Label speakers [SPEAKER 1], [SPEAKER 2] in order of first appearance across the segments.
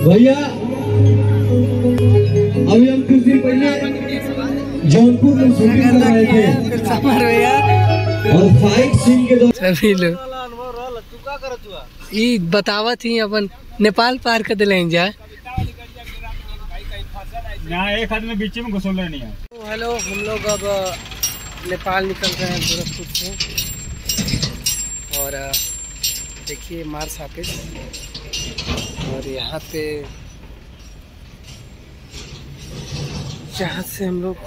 [SPEAKER 1] भैया अभी हम कुछ दिन पहले जौनपुर में शूटिंग कर रहे थे और फाइट सीन के दौरान
[SPEAKER 2] सभी लोग ये बतावत ही अपन नेपाल पार कर दिले जा
[SPEAKER 3] यहाँ एक आदमी बीच में घुसल नहीं है।
[SPEAKER 2] हेलो, हम लोग अब नेपाल निकल रहे हैं गोरखपुर से और देखिए मार्स ऑफिस और यहाँ पे जहाँ से हम लोग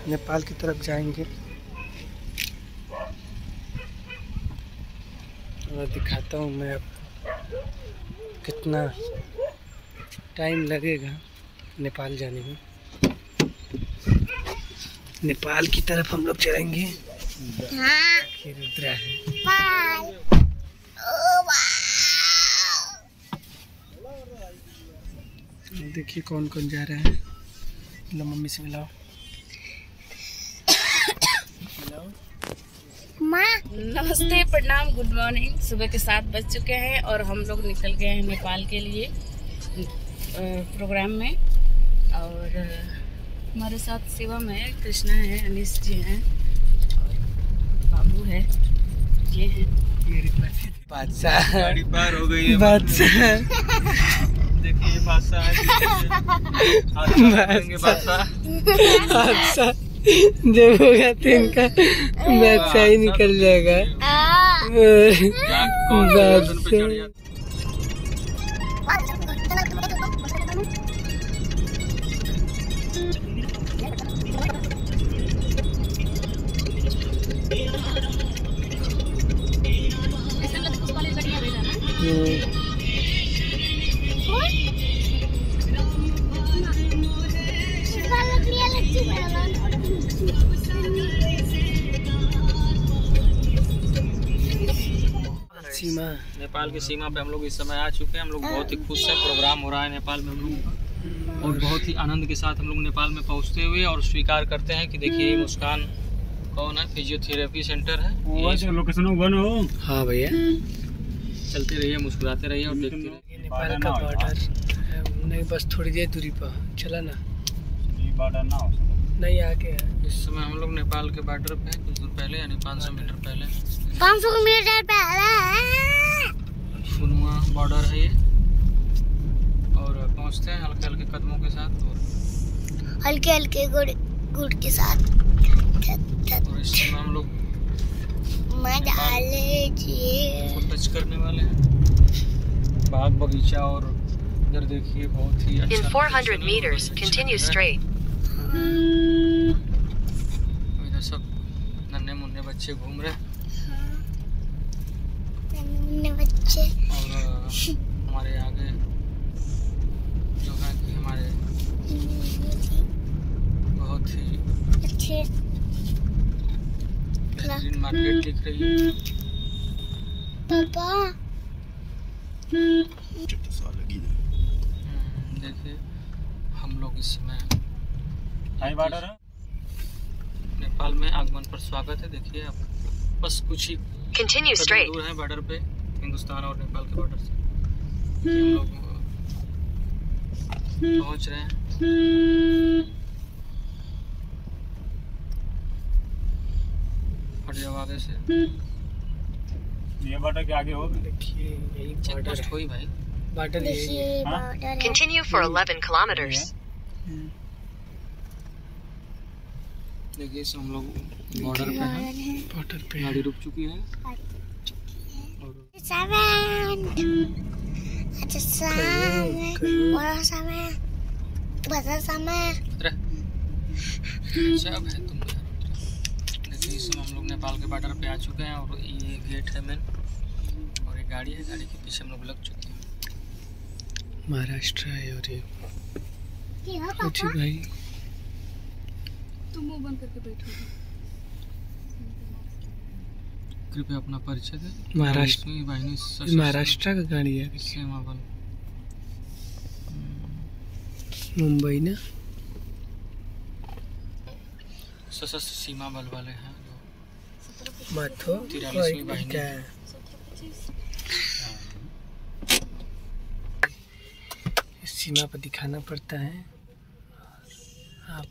[SPEAKER 2] नेपाल की तरफ जाएंगे और दिखाता हूँ मैं आपको कितना टाइम लगेगा नेपाल जाने में। नेपाल की तरफ हम लोग चलेंगे। रुद्रा है। देखिए कौन कौन जा रहा है। लो मम्मी से मिलाओ।
[SPEAKER 4] नमस्ते, प्रणाम, गुड मॉर्निंग। सुबह के 7 बज चुके हैं और हम लोग निकल गए हैं नेपाल के लिए प्रोग्राम में। और हमारे साथ शिवम है, कृष्णा है, अनीश जी हैं और बाबू है, ये है
[SPEAKER 2] मेरे पास बादशाह।
[SPEAKER 3] गाड़ी पार हो गई है।
[SPEAKER 2] बादशाह
[SPEAKER 3] देखिए बादशाह
[SPEAKER 2] बादशाह जब होगा तो इनका बादशाह ही निकल जाएगा। बादशाह सीमा,
[SPEAKER 3] नेपाल की सीमा पे हम लोग इस समय आ चुके हैं। हम लोग बहुत ही खुश हैं। प्रोग्राम हो रहा है नेपाल में हम लोग और बहुत ही आनंद के साथ हम लोग नेपाल में पहुंचते हुए और स्वीकार करते हैं कि देखिए ये मुस्कान कौन है, फिजियोथेरेपी सेंटर है। लोकेशन 1 हो। हाँ भैया, चलते रहिए, मुस्कुराते रहिए और देखते रहिए।
[SPEAKER 2] नेपाल का बॉर्डर नहीं, बस थोड़ी देर दूरी पर चला ना,
[SPEAKER 3] बॉर्डर ना हो
[SPEAKER 2] नहीं आगे है।
[SPEAKER 3] इस समय हम लोग नेपाल के बॉर्डर पे हैं, कुछ दूर पहले यानी 500 मीटर पहले।
[SPEAKER 4] 500 मीटर पहले
[SPEAKER 3] फुनुआ बॉर्डर है ये और पहुंचते हैं हल्के हल्के कदमों के साथ और
[SPEAKER 4] हल्के हल्के गुड़ के साथ।
[SPEAKER 3] और इस समय हम लोग टच करने वाले हैं बाग बगीचा। और इधर देखिए बहुत ही अच्छा।
[SPEAKER 5] In 400 meters, continue straight.
[SPEAKER 3] इधर सब नन्हे मुन्ने बच्चे घूम रहे
[SPEAKER 4] बच्चे
[SPEAKER 3] और हमारे आगे जो है कि हमारे बहुत ही
[SPEAKER 4] अच्छे
[SPEAKER 3] बेहतरीन मार्केट दिख रही है।
[SPEAKER 4] पापा
[SPEAKER 3] देखिए हम लोग इस समय नेपाल में आगमन पर स्वागत है। देखिए आप बस कुछ ही
[SPEAKER 5] Continue straight.
[SPEAKER 3] दूर है बॉर्डर पे, हिंदुस्तान और नेपाल के बॉर्डर से हम लोग पहुंच रहे हैं। हट जाओ आगे से, ये बॉर्डर के आगे हो।
[SPEAKER 2] देखिए यही बॉर्डर है।
[SPEAKER 3] हुई भाई,
[SPEAKER 2] बॉर्डर यही है।
[SPEAKER 5] Continue for 11 kilometers.
[SPEAKER 3] देखिए इस हम लोग बॉर्डर पे हैं।
[SPEAKER 2] बॉर्डर पे
[SPEAKER 3] गाड़ी रुक चुकी है। जब है तुम देखिए इस हम लोग नेपाल के बॉर्डर पे आ चुके हैं और ये गेट है मेन और ये गाड़ी है। गाड़ी के पीछे हम लोग लग चुके हैं।
[SPEAKER 2] महाराष्ट्र है और ये भाई
[SPEAKER 4] तुम मुंह बंद करके बैठो।
[SPEAKER 3] कृपया अपना परिचय दें।
[SPEAKER 2] महाराष्ट्र का गाड़ी है।
[SPEAKER 3] सीमा बल
[SPEAKER 2] मुंबई ना,
[SPEAKER 3] सशस्त्र सीमा बल वाले हैं जो
[SPEAKER 2] माथो
[SPEAKER 3] 43वीं वाहिनी।
[SPEAKER 2] सीमा पर दिखाना पड़ता है। आप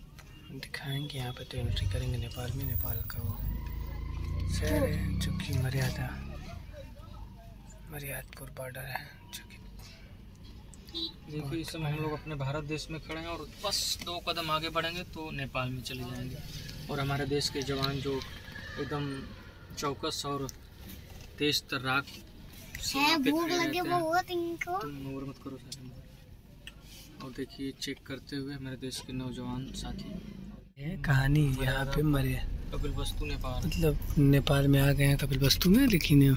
[SPEAKER 2] दिखाएंगे यहाँ पे तो एंट्री करेंगे नेपाल में। नेपाल का वो शहर है जो कि मर्यादपुर बॉर्डर है जो कि
[SPEAKER 3] देखिए इस समय हम लोग अपने भारत देश में खड़े हैं और बस 2 कदम आगे बढ़ेंगे तो नेपाल में चले जाएंगे। और हमारे देश के जवान जो एकदम चौकस और तेज तर्राक सीमा पे खड़े रहते हैं। तुम और मत करो सारे। और देखिए चेक करते हुए हमारे देश के नौजवान साथी।
[SPEAKER 2] ये कहानी यहाँ पे मरे
[SPEAKER 3] कपिलवस्तु नेपाल,
[SPEAKER 2] मतलब नेपाल में आ गए हैं कपिलवस्तु में, लेकिन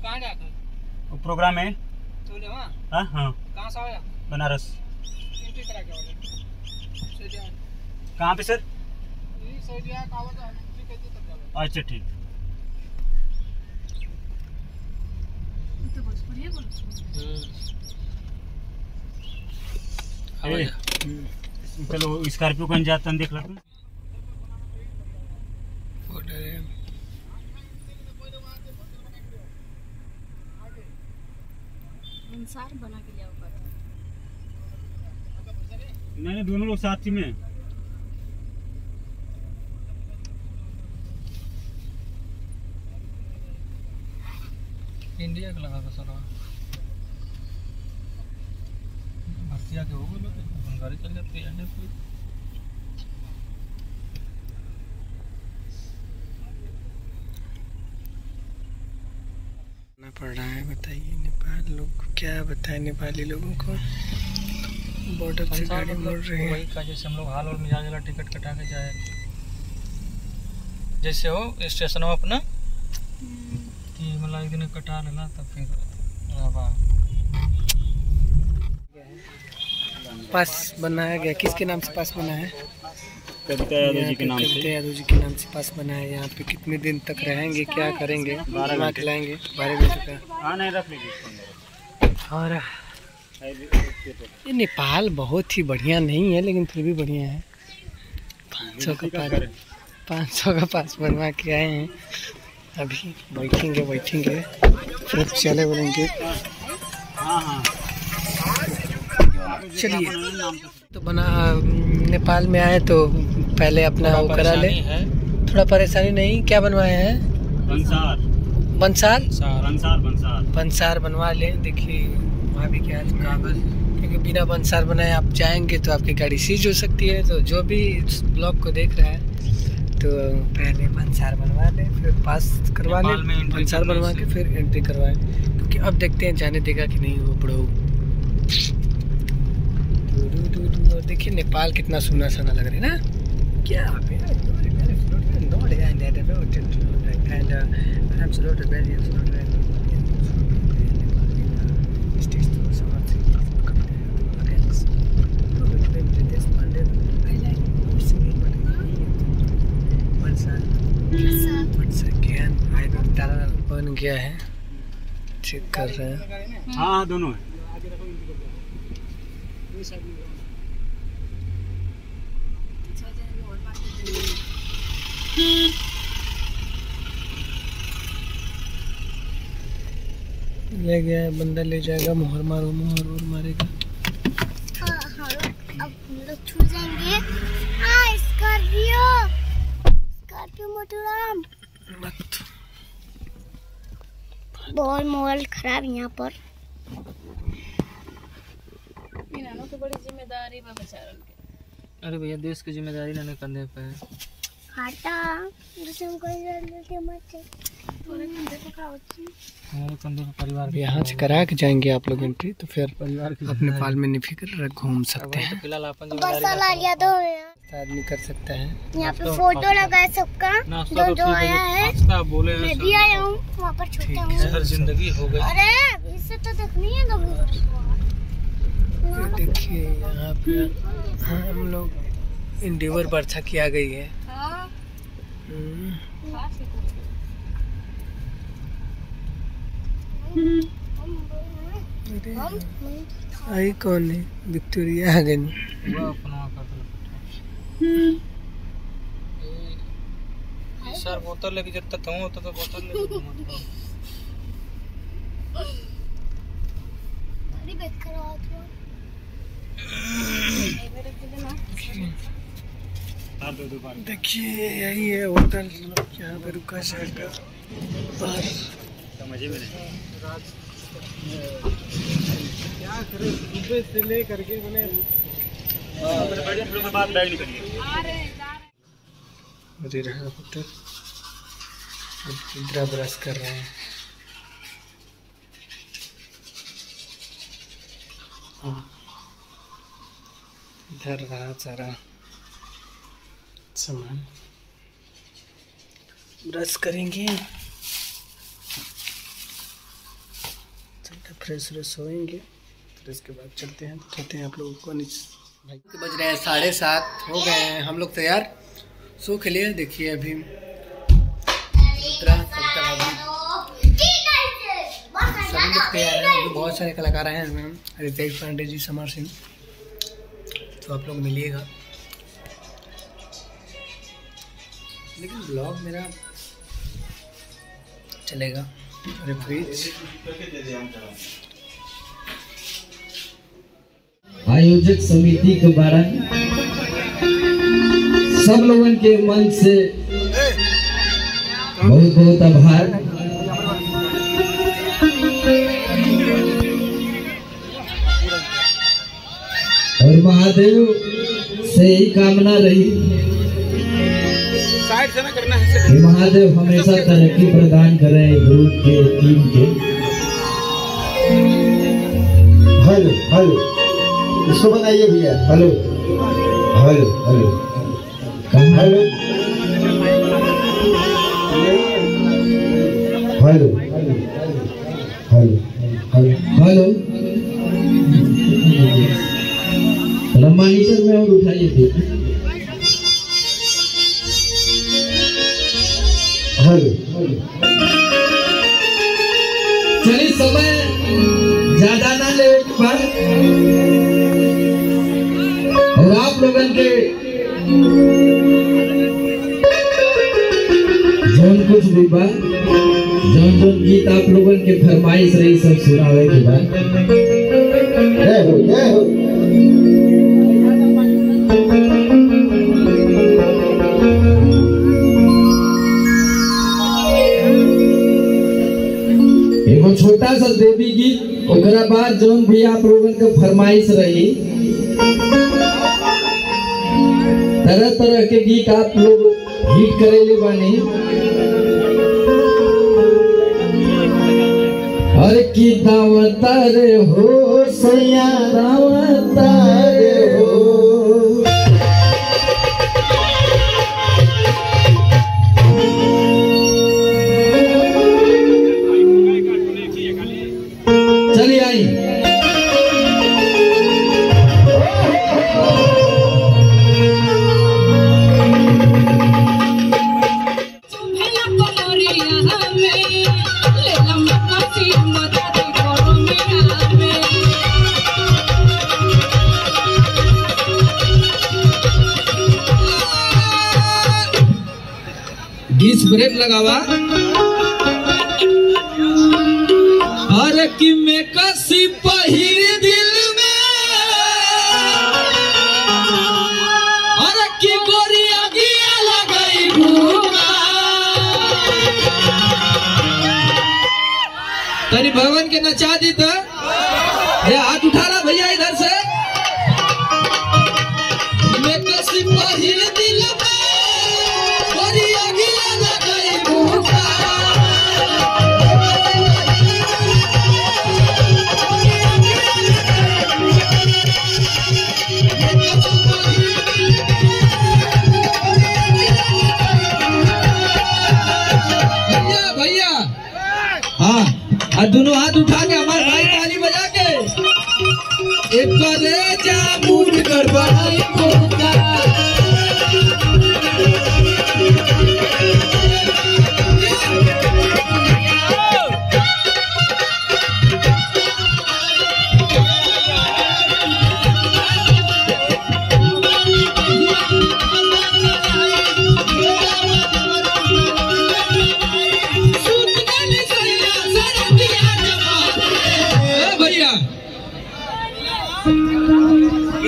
[SPEAKER 3] कहाँ गया था?
[SPEAKER 6] प्रोग्राम है।
[SPEAKER 3] तूने वहाँ
[SPEAKER 6] हाँ
[SPEAKER 3] कहाँ से आया?
[SPEAKER 6] बनारस।
[SPEAKER 3] एंट्री करा के आओगे?
[SPEAKER 6] कहाँ पे सर?
[SPEAKER 3] यही साइड यहाँ का आवाज़ एंट्री कैसे तक जाओगे?
[SPEAKER 6] अच्छा ठीक। चलो स्कॉर्पियो कहीं जाता देख लेते हैं।
[SPEAKER 4] बना के लिया ऊपर।
[SPEAKER 6] नहीं दोनों लोग साथ ही में।
[SPEAKER 3] इंडिया का लगा था सर, भर्तिया के हो गए गाड़ी चल जाती है।
[SPEAKER 2] पड़ रहा है, बताइए नेपाल लोग को क्या बताएं, नेपाली लोगों को बॉर्डर से गाड़ी मुड़ रही है।
[SPEAKER 3] वही का जैसे हम लोग हाल और मिजाज वाला टिकट कटा के जाए, जैसे हो स्टेशन हो अपना कि मतलब एक दिन कटा लेना तब फिर
[SPEAKER 2] पास बनाया गया। किसके नाम से पास बना है?
[SPEAKER 6] कविता यादव जी के नाम से।
[SPEAKER 2] कविता यादव जी के नाम से पास बना है। यहाँ पे कितने दिन तक रहेंगे, क्या करेंगे, 12 खिलाएंगे 12 बजे का।
[SPEAKER 6] नहीं रख लीजिए।
[SPEAKER 2] और ये नेपाल बहुत ही बढ़िया नहीं है, लेकिन फिर भी बढ़िया है। 500 का पास बनवा के आए हैं। अभी बैठेंगे फिर चले बोलेंगे।
[SPEAKER 6] हाँ
[SPEAKER 2] चलिए तो बना नेपाल में आए तो पहले अपना वो करा ले। थोड़ा परेशानी नहीं, क्या बनवाए हैं? बंसार बनवा ले। देखिए वहाँ भी क्या कागज, क्योंकि बिना बंसार बनाए आप जाएंगे तो आपकी गाड़ी सीज हो सकती है। तो जो भी इस ब्लॉग को देख रहा है तो पहले बंसार बनवा ले, फिर पास करवा ले, बंसार बनवा के फिर एंट्री करवाए। क्योंकि अब देखते हैं जाने देगा कि नहीं वो बड़ो। और देखिए नेपाल कितना सुना सना लग रहा है ना। क्या बन गया है, चेक कर रहे हैं।
[SPEAKER 6] हाँ दोनों है।
[SPEAKER 2] ले गया है बंदा, ले जाएगा। मोहर मारो, मोहर मारेगा।
[SPEAKER 7] अब हम लोग छूट जाएंगे। स्कॉर्पियो मोटूराम बहुत माहौल खराब यहाँ पर।
[SPEAKER 4] तो बड़ी जिम्मेदारी में बेचारों के।
[SPEAKER 3] अरे भैया देश की जिम्मेदारी लेने कंधे पे है। हमारे कंधे पे परिवार।
[SPEAKER 2] यहाँ से करा के जाएंगे आप लोग एंट्री, तो फिर परिवार के नेपाल में निफिक्र घूम सकते हैं।
[SPEAKER 3] फिलहाल अपन
[SPEAKER 2] आदमी कर सकता है।
[SPEAKER 7] यहाँ पे फोटो लगा है सबका, जो आया है।
[SPEAKER 3] बोले
[SPEAKER 7] मैं भी आया हूँ वहाँ पर, छोटा हूँ।
[SPEAKER 3] हर जिंदगी हो गई।
[SPEAKER 7] अरे इससे तो देखनी है कभी।
[SPEAKER 2] देखिए यहाँ पे हम लोग इंडिवर बर्था की आ गई है। आई कौन है? विक्टोरिया आ गई।
[SPEAKER 3] सर बोतल लेके जब तक हूँ तो बोतल ले
[SPEAKER 2] देखिए यही है होटल, यहाँ पे रुका शहर का बाहर।
[SPEAKER 6] समझे में नहीं
[SPEAKER 2] क्या करें, सुबह से ले करके मैंने
[SPEAKER 6] बात बैग निकलिए
[SPEAKER 2] रहा होटल। इंदिरा ब्रश कर रहे हैं। इधर रहा सारा सामान, ब्रश करेंगे, फ्रेश व्रेश होएंगे, फिर इसके बाद चलते हैं, दिखाते हैं आप लोगों को नीचे। बज रहे हैं 7:30 हो गए हैं, हम लोग तैयार सो के लिए। देखिए अभी सभी लोग तैयार हैं, बहुत सारे कलाकार आए हैं, रितेश पांडे जी, समर सिंह, तो आप लोग मिलिएगा। लेकिन ब्लॉग मेरा चलेगा। अरे फ्रिज
[SPEAKER 1] आयोजक समिति के द्वारा सब लोगों के मन से बहुत बहुत आभार। और महादेव से ही कामना रही कि महादेव हमेशा तरक्की प्रदान करें ग्रुप के, टीम के। हेलो हेलो, इसको बनाइए भैया। Hello hello hello, hello hello hello hello hello, monitor में और उठाइए थे। हेलो, चलिए समय ज्यादा ना ले पर, और आप लोगों के जौन कुछ भी बात, जौन गीत आप लोगों के फरमाइश रही सब सुनावे के बाद। एगो छोटा सा देवी गीत, ओकरा बाद जौन भी आप लोगों के फरमाइश रही, तरह तरह के गीत आप लोग हिट करेले बानी। अरे की दावता रे हो सैया, दावता रे हो, चलिए आई। गीस ब्रेक लगावा। अरे कि मैं कसी पहिर दिल में, अरे कि गोरिया गिया लगाई भूखा। तनी भवन के नचा दी तो हाथ उठा रहा भैया इधर से। मैं कसी पहिर दिल में, गोरिया गिया लगाई भूखा। भैया हाँ, दोनों हाथ उठा के हमारे भाई ताली बजा के एक जा मूड कर बढ़ाई भूखा।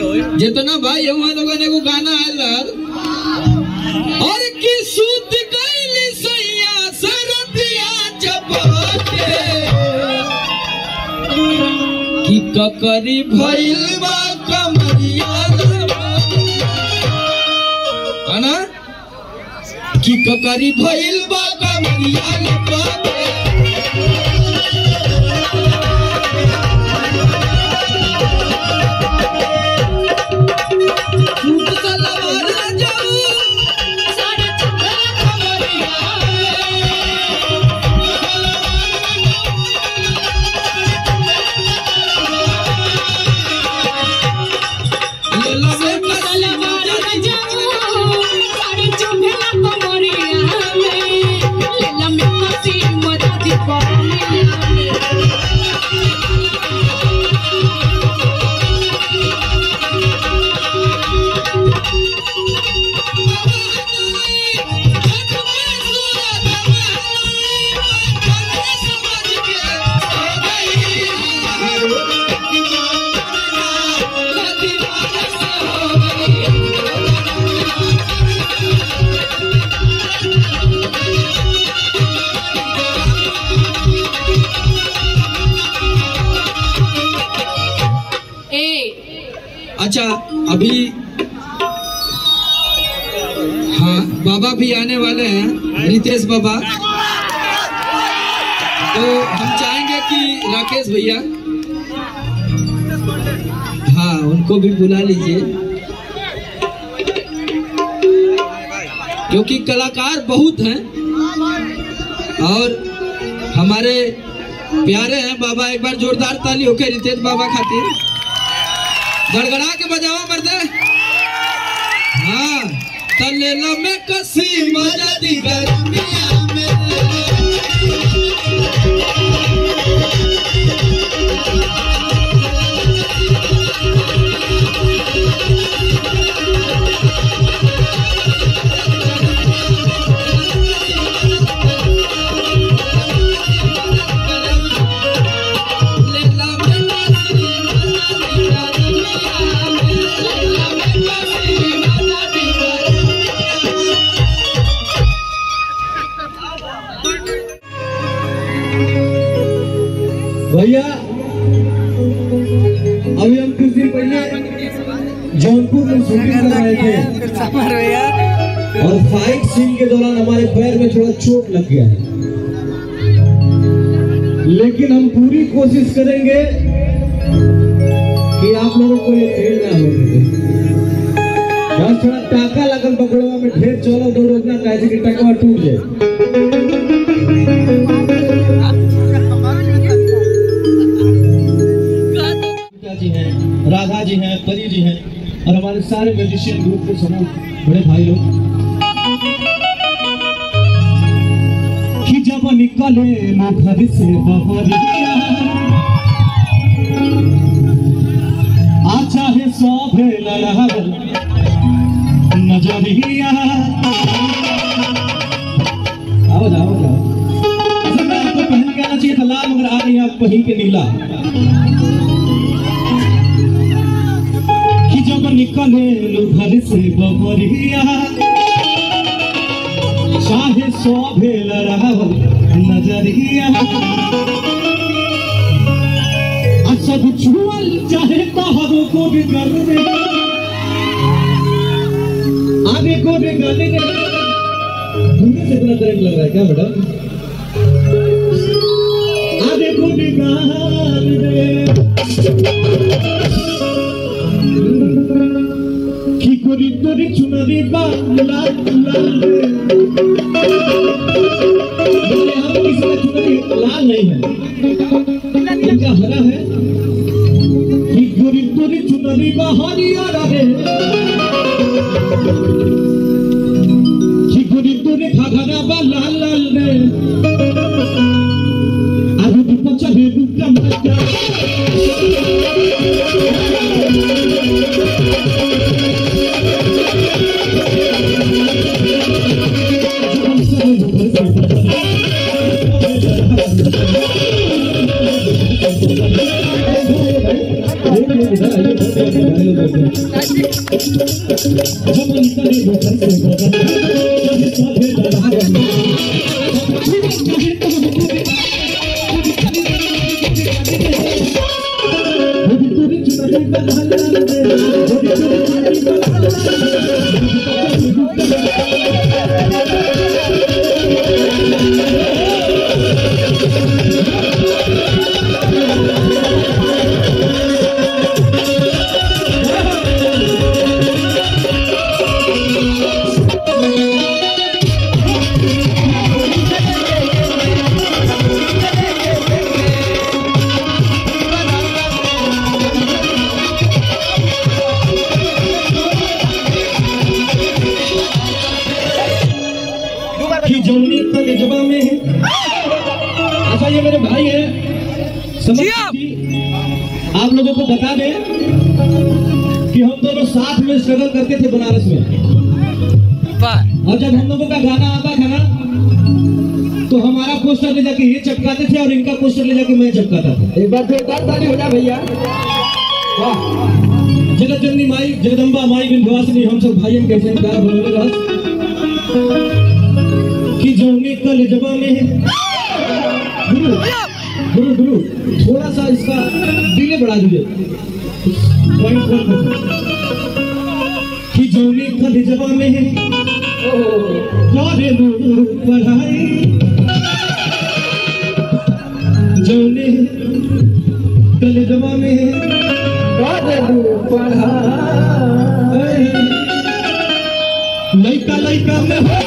[SPEAKER 1] जितना भाई हुआ लोगों ने को गाना है और की सूत गईली सैया सरदिया जबाके की ककरी भइल बा कमरिया ना की ककरी भइल बा कमरिया लपाके अच्छा अभी हाँ बाबा भी आने वाले हैं, रितेश बाबा। तो हम चाहेंगे कि राकेश भैया हाँ उनको भी बुला लीजिए, क्योंकि कलाकार बहुत हैं और हमारे प्यारे हैं बाबा। एक बार जोरदार ताली होके रितेश बाबा खातिर गड़गड़ा के बजावा मर्दे। हाँ तलेला में कसी मजा दी गर्मिया में
[SPEAKER 8] भैया अभी हम कुछ दिन पहले जौनपुर में शूटिंग कर रहे थे और फाइट सीन के दौरान हमारे पैर में थोड़ा चोट लग गया है, लेकिन हम पूरी कोशिश करेंगे कि आप लोगों को ये फेल ना हो। बस थोड़ा टाका लगल बगड़वा में ढेर चलो दो रोजना कैसे कि टकवा टूट जाए। जी हैं, राधा जी हैं, परी जी हैं और हमारे सारे म्यूजिशियन ग्रुप के समूह बड़े भाई लोग कि जब निकले घर से बहरिया आ चाहे सौभे लहर नजरिया। आओ जाओ जाओ, असल में आपको पहन के आना चाहिए था लाल, मगर आ रही है आप पहन के नीला। जब निकले घर से बहरिया चाहे शोभे नजरिया सब छुअल चाहे तहरों को भी कर दे आगे को भी गाने के दूर से इतना करंट लग रहा है क्या बेटा? आगे को भी गाने दे की कोरी तोरी चुनरी बाल लाल हम किसी का चुनरी लाल नहीं है, इनका हरा है। की कोरी तोरी चुनरी हरियर है, की कोरी तोरी घाघरा बा लाल लाल रे आगे भी पचले दुका मचा इधर आइए बहुत अपने भाई लोग बैठे जब निकले वो घर से बाहर जब साथे लड़ा ये मेरे भाई हैं समझ आप लोगों को बता दें कि हम दोनों साथ में स्ट्रगल करते थे बनारस में और जब हम लोगों का गाना आता था ना तो हमारा पोस्टर ले जाके ये चिपकाते थे और इनका पोस्टर ले जाके मैं चिपकाता था। एक बार जोरदार ताली हो जाए भैया। वाह जगत जननी माई जगदम्बा माई विंध्यवासिनी हम सब भाई कैसे प्यार बोले रहा कि जोड़ने कल जबा में गुरु गुरु गुरु थोड़ा सा इसका डिले बढ़ा दीजिए कि जोने कल जबा में है पढ़ाई जोने कल जबा में है पढ़ाई लइका लइका में हो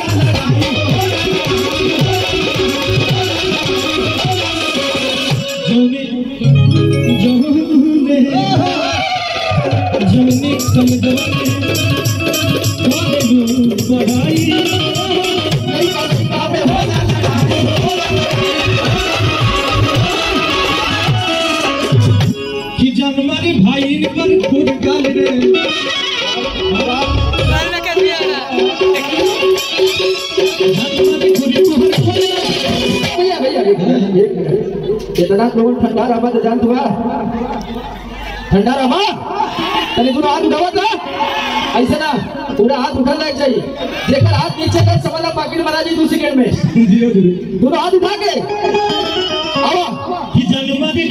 [SPEAKER 8] कि जनवरी भाई पर खुद गाल रे इतना लोग ठंडा रहा तो जान हुआ ठंडा रहा तनी पूरा हाथ उठावा था ऐसे ना पूरा हाथ उठा लग चाहिए जेकर हाथ नीचे कर समझा पॉकेट बना जी 2 सेकंड में पूरा हाथ उठा के आओ कि जनवरी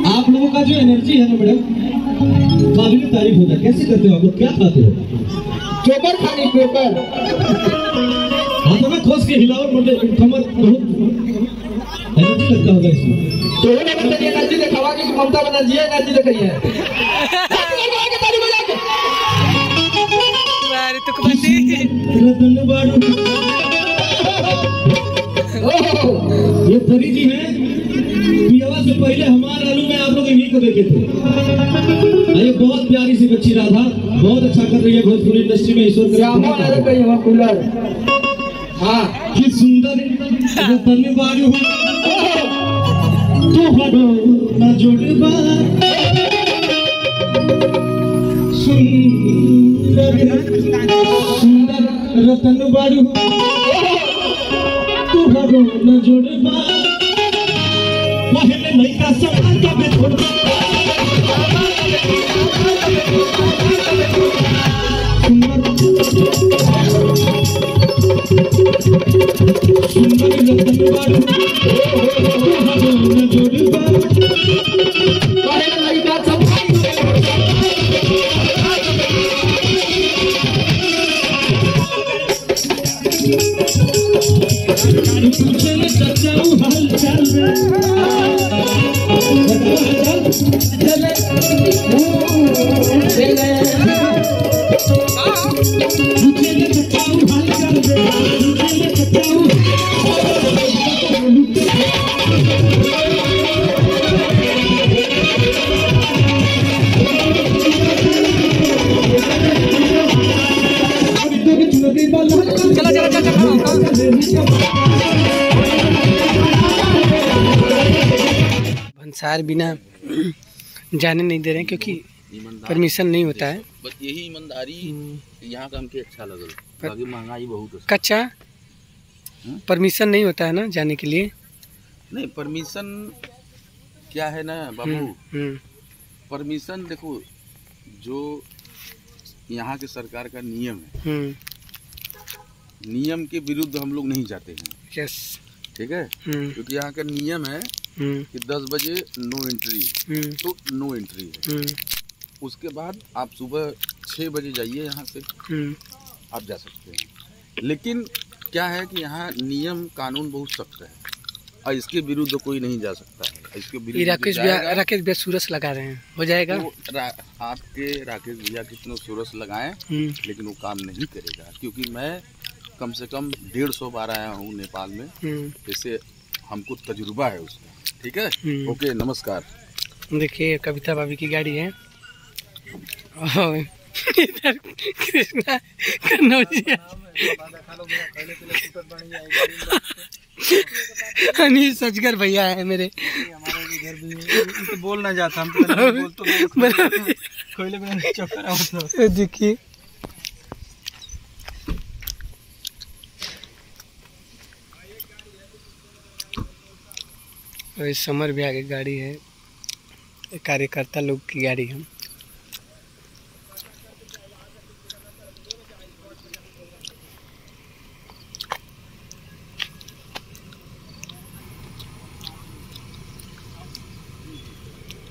[SPEAKER 8] आप लोगों का जो एनर्जी है ना मैडम काबिल तारीफ होता है। कैसे करते हो आप लोग क्या खाते हो? चोकर खाने चोकर हाथों में खोस के हिलाओ मुझे कमर बहुत एनर्जी लगता होगा इसमें तो वो मतलब ये एनर्जी दिखावा कि ममता बनर्जी एनर्जी दिख रही है ताली बजा के
[SPEAKER 2] अरे तो कबड्डी
[SPEAKER 8] रतन बाड़ू ये परी जी हैं पियावा से पहले हमारे आलू में आप लोग इन्हीं को देखे थे। ये बहुत प्यारी सी बच्ची राधा बहुत अच्छा कर रही है भोजपुरी इंडस्ट्री में ईश्वर कूलर हाँ कि सुंदर रतन बाड़ू तो हरो न जोड़बा सुंदर सुंदर रतन बाड़ू तो हरो न जोड़बा पहले लइका सवाल के बेथोड़ सुंदर रतन बाड़ू न जोड़बा पहले लइका सवाल पूछे चाचाऊ हाल चाल चले पूछे चाचाऊ हाल चाल
[SPEAKER 2] भंसार बिना जाने नहीं दे रहे हैं क्योंकि परमिशन नहीं होता है।
[SPEAKER 9] बस यही ईमानदारी यहाँ का हमके अच्छा लगल। बाकी महंगाई बहुत है।
[SPEAKER 2] कच्चा परमिशन नहीं होता है ना जाने के लिए।
[SPEAKER 9] नहीं परमिशन क्या है ना बाबू, परमिशन देखो जो यहाँ के सरकार का नियम है, नियम के विरुद्ध हम लोग नहीं जाते हैं।
[SPEAKER 2] यस
[SPEAKER 9] ठीक है, क्योंकि यहाँ का नियम है कि 10 बजे नो एंट्री, तो नो एंट्री है। उसके बाद आप सुबह 6 बजे जाइए यहाँ से, आप जा सकते हैं। लेकिन क्या है कि यहाँ नियम कानून बहुत सख्त है और इसके विरुद्ध कोई नहीं जा सकता है। इसके विरुद्ध
[SPEAKER 2] राकेश भैया सूरज लगा रहे हैं, हो जाएगा।
[SPEAKER 9] तो आपके राकेश भैया कितने सूरज लगाएं लेकिन वो काम नहीं करेगा, क्योंकि मैं कम से कम 150 बार आया हूँ नेपाल में, जैसे हमको तजुर्बा है उसका। ठीक है, ओके नमस्कार।
[SPEAKER 2] देखिए कविता भाभी की गाड़ी है और इधर कृष्णा कन्नौजिया अनीश सचगर भैया है मेरे।
[SPEAKER 3] तो बोलना जाता हम तो
[SPEAKER 2] देखिए समर भी आगे गाड़ी है, कार्यकर्ता लोग की गाड़ी है।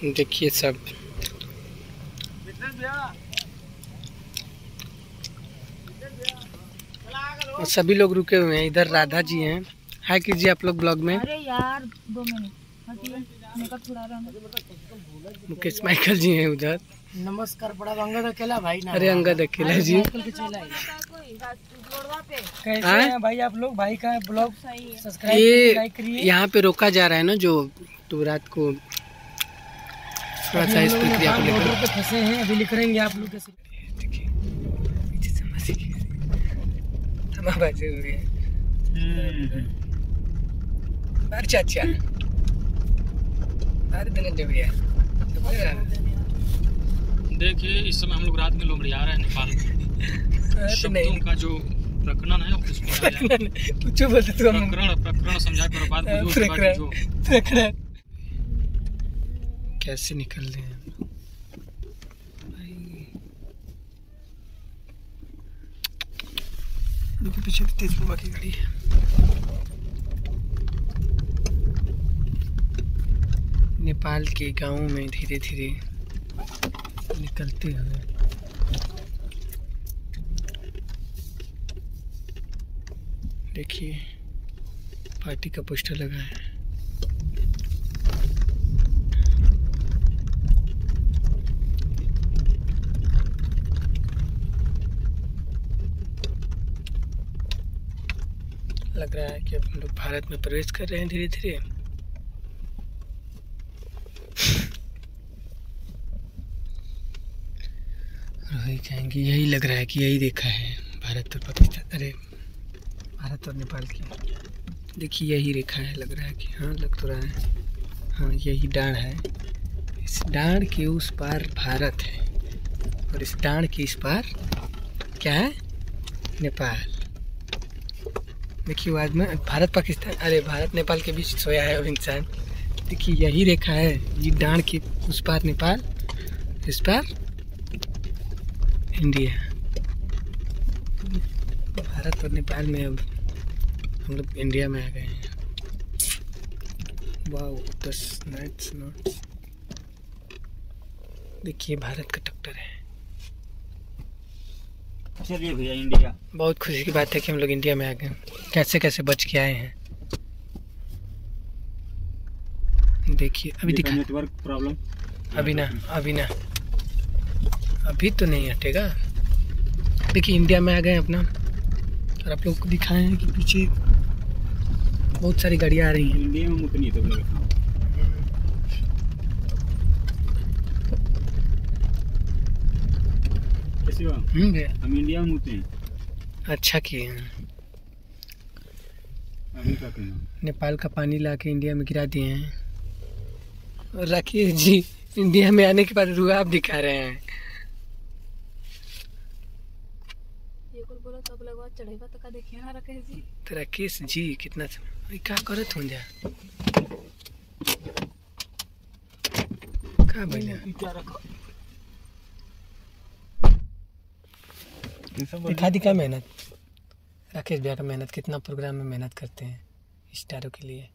[SPEAKER 2] देखिए सब और सभी लोग रुके हुए हैं। इधर राधा जी हैं। हाय कीजिए आप लोग ब्लॉग में।
[SPEAKER 4] अरे यार 2 मिनट
[SPEAKER 2] मुकेश माइकल जी हैं उधर।
[SPEAKER 10] नमस्कार। बड़ा अंगद अकेला भाई ना।
[SPEAKER 2] अरे अंगद अकेला जी
[SPEAKER 10] कैसे हैं भाई आप लोग? भाई का ब्लॉग सब्सक्राइब
[SPEAKER 2] ये
[SPEAKER 10] करिए।
[SPEAKER 2] यहाँ पे रोका जा रहा है ना, जो तो रात को थोड़ा सा इस प्रक्रिया को लेकर
[SPEAKER 10] फंसे हैं। अभी लिख रहेंगे आप लोग कैसे।
[SPEAKER 2] चाचा
[SPEAKER 3] देखिए इस समय हम लोग रात में लोमड़िया रहे हैं नेपाल में। शब्दों का जो प्रकरण है
[SPEAKER 2] कुछ बोलते तो
[SPEAKER 3] प्रकरण समझा कर बात
[SPEAKER 2] कैसे निकल रहे हैं उनके पीछे तेज प्रभा की गाड़ी है। नेपाल के गांव में धीरे धीरे निकलते हुए देखिए पार्टी का पोस्टर लगा है। लग रहा है कि अब हम लोग भारत में प्रवेश कर रहे हैं धीरे धीरे। रह जाएंगे, यही लग रहा है कि यही देखा है भारत और पाकिस्तान, अरे भारत और नेपाल की। देखिए यही रेखा है, लग रहा है कि हाँ लग तो रहा है, हाँ यही डांड है। इस डांड के उस पार भारत है और इस डांड के इस पार क्या है? नेपाल। देखिए बाद में भारत पाकिस्तान, अरे भारत नेपाल के बीच सोया है वो इंसान। देखिए यही रेखा है, ये डांड के उस पार नेपाल, इस पार इंडिया। भारत और नेपाल में अब हम लोग इंडिया में आ गए हैं। वाओ 10 नाइट्स नॉट्स। देखिए भारत का ट्रैक्टर है।
[SPEAKER 6] चलिए भैया इंडिया।
[SPEAKER 2] बहुत खुशी की बात है कि हम लोग इंडिया में आ गए। कैसे कैसे बच के आए हैं। देखिए अभी दिखा
[SPEAKER 6] नेटवर्क प्रॉब्लम।
[SPEAKER 2] अभी ना अभी तो नहीं हटेगा। देखिए इंडिया में आ गए अपना, और आप लोग को दिखाए हैं कि पीछे बहुत सारी गाड़ियाँ आ रही हैं।
[SPEAKER 6] इंडिया में उतनी तो
[SPEAKER 2] भैया
[SPEAKER 6] हम इंडिया में उतरे।
[SPEAKER 2] अच्छा किए हैं।
[SPEAKER 6] अभी क्या कहना?
[SPEAKER 2] नेपाल का पानी ला के इंडिया में गिरा दिए हैं। और राकेश जी इंडिया में आने के बाद रुआब दिखा रहे हैं। तो राकेश जी कितना क्या करत हो जा का भैया दिखा दी क्या मेहनत राकेश भैया का मेहनत कितना प्रोग्राम में मेहनत करते हैं स्टारों के लिए।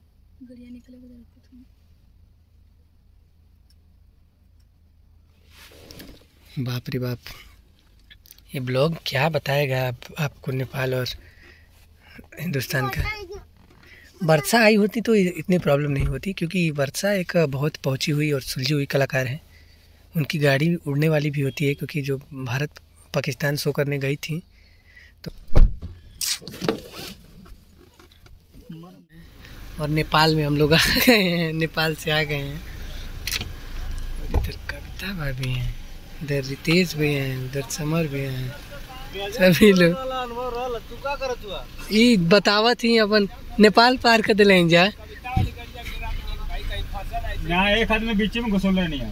[SPEAKER 2] बाप रे बाप ये ब्लॉग क्या बताएगा आपको नेपाल और हिंदुस्तान का। वर्षा आई होती तो इतनी प्रॉब्लम नहीं होती क्योंकि वर्षा एक बहुत पहुंची हुई और सुलझी हुई कलाकार है। उनकी गाड़ी उड़ने वाली भी होती है क्योंकि जो भारत पाकिस्तान शो करने गई थी तो और नेपाल में हम लोग आ गए हैं, नेपाल से आ गए हैं। इधर कविता भाभी हैं, इधर रितेश भी हैं, उधर समर भी हैं, सभी लोग ये बतावा थी अपन नेपाल पार कर दिले जा
[SPEAKER 6] एक आदमी बीच में घुसल नहीं है।